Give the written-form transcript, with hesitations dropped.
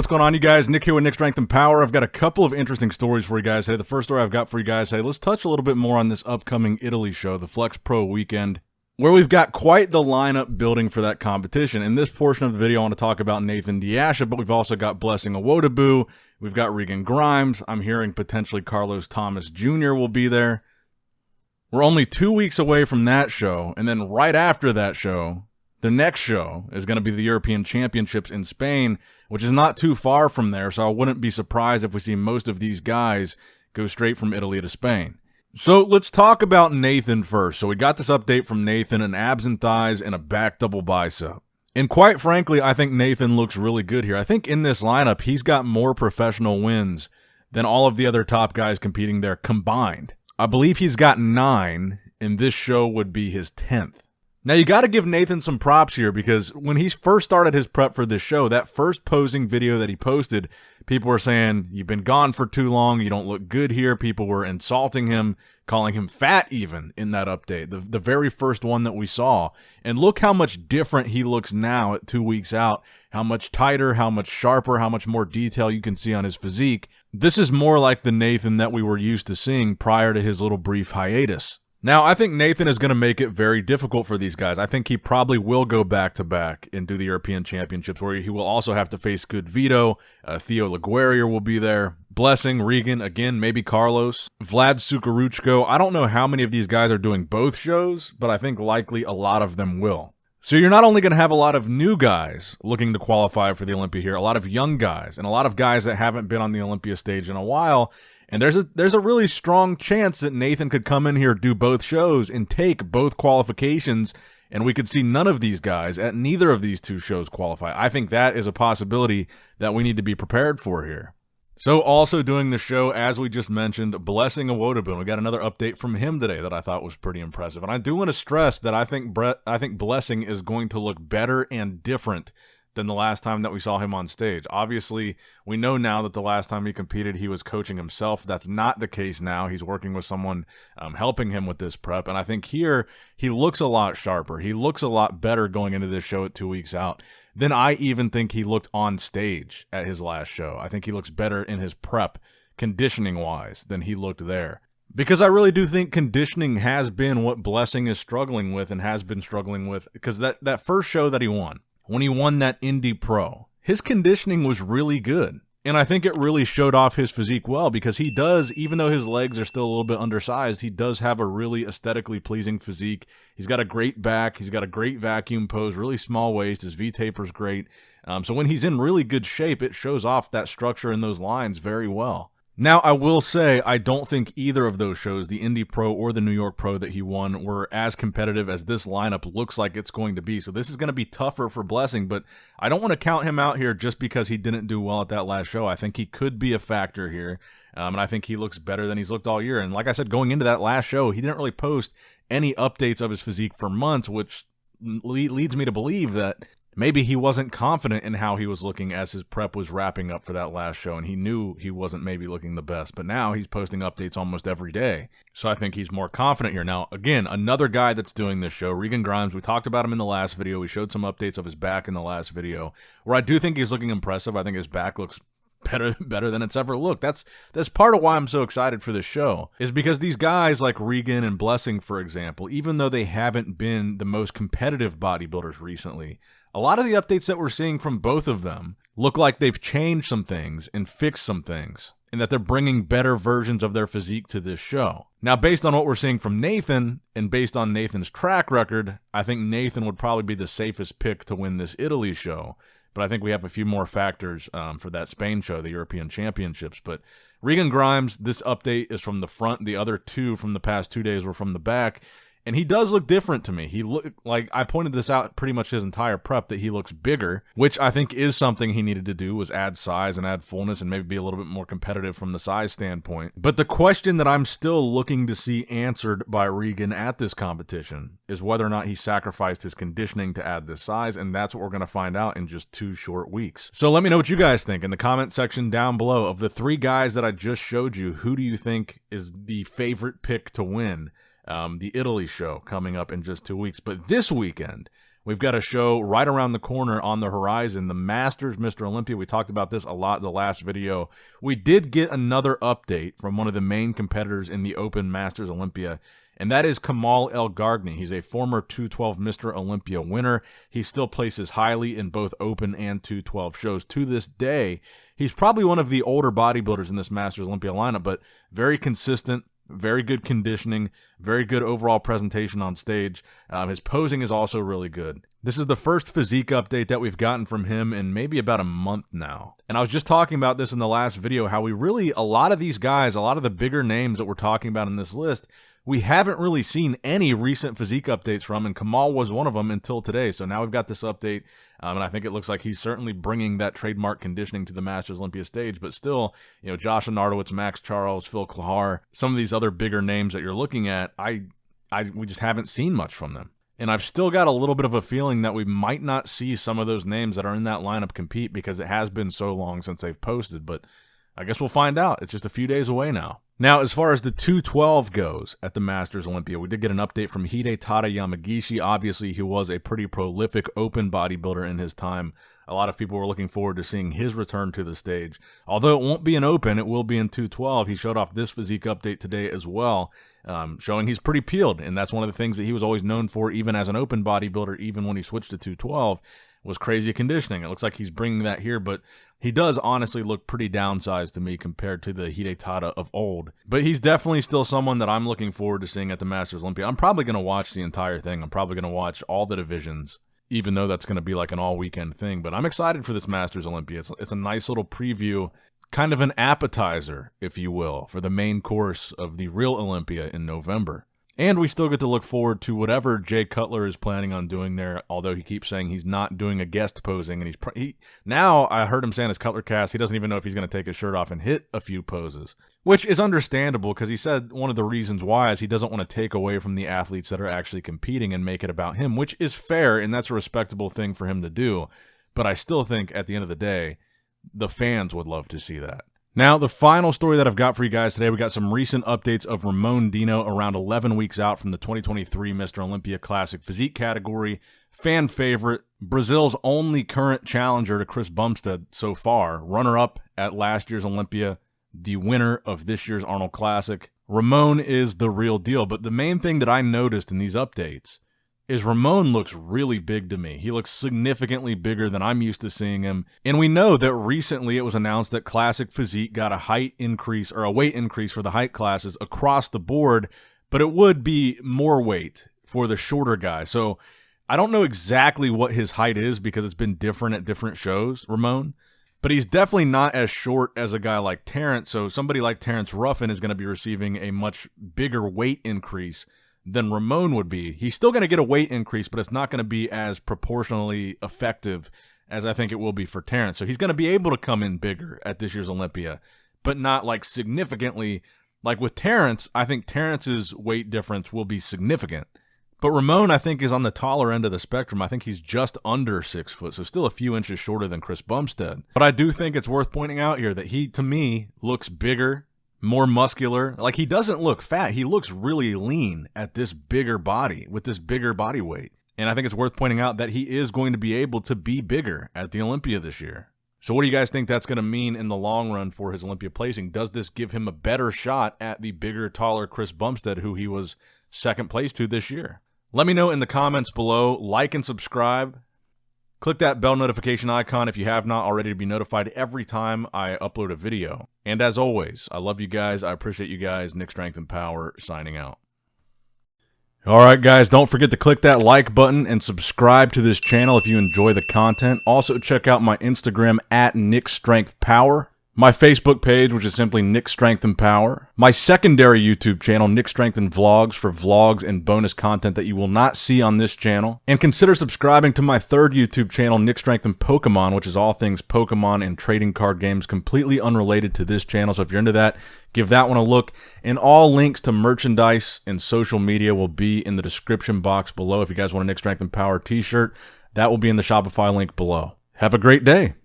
What's going on, you guys? Nick here with Nick Strength and Power. I've got a couple of interesting stories for you guys today. The first story I've got for you guys today, let's touch a little bit more on this upcoming Italy show, the Flex Pro weekend, where we've got quite the lineup building for that competition. In this portion of the video, I want to talk about Nathan Asha, but we've also got Blessing Awodibu. We've got Regan Grimes. I'm hearing potentially Carlos Thomas Jr. will be there. We're only 2 weeks away from that show, and then right after that show, the next show is going to be the European Championships in Spain, which is not too far from there, so I wouldn't be surprised if we see most of these guys go straight from Italy to Spain. So let's talk about Nathan first. So we got this update from Nathan, an abs and thighs and a back double bicep. And quite frankly, I think Nathan looks really good here. I think in this lineup, he's got more professional wins than all of the other top guys competing there combined. I believe he's got 9, and this show would be his 10th. Now, you got to give Nathan some props here, because when he first started his prep for this show, that first posing video that he posted, people were saying, you've been gone for too long, you don't look good here. People were insulting him, calling him fat even in that update, the very first one that we saw. And look how much different he looks now at 2 weeks out, how much tighter, how much sharper, how much more detail you can see on his physique. This is more like the Nathan that we were used to seeing prior to his little brief hiatus. Now, I think Nathan is going to make it very difficult for these guys. I think he probably will go back-to-back and do the European Championships, where he will also have to face Good Vito. Theo Laguerrier will be there. Blessing, Regan, again, maybe Carlos. Vlad Sukaruchko. I don't know how many of these guys are doing both shows, but I think likely a lot of them will. So you're not only going to have a lot of new guys looking to qualify for the Olympia here, a lot of young guys, and a lot of guys that haven't been on the Olympia stage in a while. And there's a really strong chance that Nathan could come in here, do both shows, and take both qualifications, and we could see none of these guys at neither of these two shows qualify. I think that is a possibility that we need to be prepared for here. So also doing the show, as we just mentioned, Blessing Awodibu. We got another update from him today that I thought was pretty impressive. And I do want to stress that I think Blessing is going to look better and different than the last time that we saw him on stage. Obviously, we know now that the last time he competed, he was coaching himself. That's not the case now. He's working with someone helping him with this prep. And I think here, he looks a lot sharper. He looks a lot better going into this show at 2 weeks out than I even think he looked on stage at his last show. I think he looks better in his prep, conditioning-wise, than he looked there. Because I really do think conditioning has been what Blessing is struggling with and has been struggling with. Because that first show that he won, when he won that Indy Pro, his conditioning was really good. And I think it really showed off his physique well, because he does, even though his legs are still a little bit undersized, he does have a really aesthetically pleasing physique. He's got a great back. He's got a great vacuum pose, really small waist. His V-taper's great. So when he's in really good shape, it shows off that structure and those lines very well. Now, I will say, I don't think either of those shows, the Indy Pro or the New York Pro that he won, were as competitive as this lineup looks like it's going to be. So this is going to be tougher for Blessing, but I don't want to count him out here just because he didn't do well at that last show. I think he could be a factor here, and I think he looks better than he's looked all year. And like I said, going into that last show, he didn't really post any updates of his physique for months, which leads me to believe that maybe he wasn't confident in how he was looking as his prep was wrapping up for that last show, and he knew he wasn't maybe looking the best. But now he's posting updates almost every day, so I think he's more confident here. Now, again, another guy that's doing this show, Regan Grimes, we talked about him in the last video. We showed some updates of his back in the last video, where I do think he's looking impressive. I think his back looks better than it's ever looked. That's part of why I'm so excited for this show, is because these guys like Regan and Blessing, for example, even though they haven't been the most competitive bodybuilders recently, a lot of the updates that we're seeing from both of them look like they've changed some things and fixed some things, and that they're bringing better versions of their physique to this show. Now, based on what we're seeing from Nathan, and based on Nathan's track record, I think Nathan would probably be the safest pick to win this Italy show. But I think we have a few more factors for that Spain show, the European Championships. But Regan Grimes, this update is from the front. The other two from the past 2 days were from the back. And he does look different to me. He look like, I pointed this out pretty much his entire prep, that he looks bigger, which I think is something he needed to do, was add size and add fullness and maybe be a little bit more competitive from the size standpoint. But the question that I'm still looking to see answered by Regan at this competition is whether or not he sacrificed his conditioning to add this size, and that's what we're going to find out in just 2 short weeks. So let me know what you guys think in the comment section down below. Of the 3 guys that I just showed you, who do you think is the favorite pick to win the Italy show coming up in just 2 weeks? But this weekend, We've got a show right around the corner on the horizon, the Masters Mr. Olympia. We talked about this a lot in the last video. We did get another update from one of the main competitors in the Open Masters Olympia, and that is Kamal Gargni. He's a former 212 Mr. Olympia winner. He still places highly in both Open and 212 shows. To this day, he's probably one of the older bodybuilders in this Masters Olympia lineup, but very consistent, very good conditioning, very good overall presentation on stage. His posing is also really good. This is the first physique update that we've gotten from him in maybe about a month now. And I was just talking about this in the last video, how we really, a lot of these guys, a lot of the bigger names that we're talking about in this list, we haven't really seen any recent physique updates from, and Kamal was one of them until today. So now we've got this update, and I think it looks like he's certainly bringing that trademark conditioning to the Masters Olympia stage. But still, you know, Josh Arnardowitz, Max Charles, Phil Klahar, some of these other bigger names that you're looking at, we just haven't seen much from them. And I've still got a little bit of a feeling that we might not see some of those names that are in that lineup compete because it has been so long since they've posted. But I guess we'll find out. It's just a few days away now. Now, as far as the 212 goes at the Masters Olympia, we did get an update from Hidetada Yamagishi. Obviously, he was a pretty prolific open bodybuilder in his time. A lot of people were looking forward to seeing his return to the stage. Although it won't be in open, it will be in 212. He showed off this physique update today as well, showing he's pretty peeled. And that's one of the things that he was always known for, even as an open bodybuilder, even when he switched to 212, was crazy conditioning. It looks like he's bringing that here, but he does honestly look pretty downsized to me compared to the Hidetada of old. But he's definitely still someone that I'm looking forward to seeing at the Masters Olympia. I'm probably going to watch the entire thing. I'm probably going to watch all the divisions, even though that's going to be like an all-weekend thing. But I'm excited for this Masters Olympia. It's a nice little preview, kind of an appetizer, if you will, for the main course of the real Olympia in November. And we still get to look forward to whatever Jay Cutler is planning on doing there, although he keeps saying he's not doing a guest posing. And now I heard him saying his Cutler cast, he doesn't even know if he's going to take his shirt off and hit a few poses, which is understandable because he said one of the reasons why is he doesn't want to take away from the athletes that are actually competing and make it about him, which is fair, and that's a respectable thing for him to do. But I still think at the end of the day, the fans would love to see that. Now, the final story that I've got for you guys today, we got some recent updates of Ramon Dino around 11 weeks out from the 2023 Mr. Olympia Classic Physique category. Fan favorite, Brazil's only current challenger to Chris Bumstead so far, runner-up at last year's Olympia, the winner of this year's Arnold Classic. Ramon is the real deal, but the main thing that I noticed in these updates is Ramon looks really big to me. He looks significantly bigger than I'm used to seeing him. And we know that recently it was announced that Classic Physique got a height increase or a weight increase for the height classes across the board, but it would be more weight for the shorter guy. So I don't know exactly what his height is because it's been different at different shows, Ramon. But he's definitely not as short as a guy like Terrence. So somebody like Terrence Ruffin is going to be receiving a much bigger weight increase than Ramon would be. He's still going to get a weight increase, but it's not going to be as proportionally effective as I think it will be for Terrence. So he's going to be able to come in bigger at this year's Olympia, but not like significantly. Like with Terrence, I think Terrence's weight difference will be significant. But Ramon, I think, is on the taller end of the spectrum. I think he's just under 6 foot, so still a few inches shorter than Chris Bumstead. But I do think it's worth pointing out here that he, to me, looks bigger, more muscular. Like, he doesn't look fat. He looks really lean at this bigger body, with this bigger body weight. And I think it's worth pointing out that he is going to be able to be bigger at the Olympia this year. So what do you guys think that's going to mean in the long run for his Olympia placing? Does this give him a better shot at the bigger, taller Chris Bumstead, who he was second place to this year? Let me know in the comments below. Like and subscribe. Click that bell notification icon if you have not already to be notified every time I upload a video. And as always, I love you guys. I appreciate you guys. Nick Strength and Power signing out. All right, guys, don't forget to click that like button and subscribe to this channel if you enjoy the content. Also, check out my Instagram at Nick Strength Power. My Facebook page, which is simply Nick Strength and Power. My secondary YouTube channel, Nick Strength and Vlogs, for vlogs and bonus content that you will not see on this channel. And consider subscribing to my third YouTube channel, Nick Strength and Pokemon, which is all things Pokemon and trading card games, completely unrelated to this channel. So if you're into that, give that one a look. And all links to merchandise and social media will be in the description box below. If you guys want a Nick Strength and Power t-shirt, that will be in the Shopify link below. Have a great day.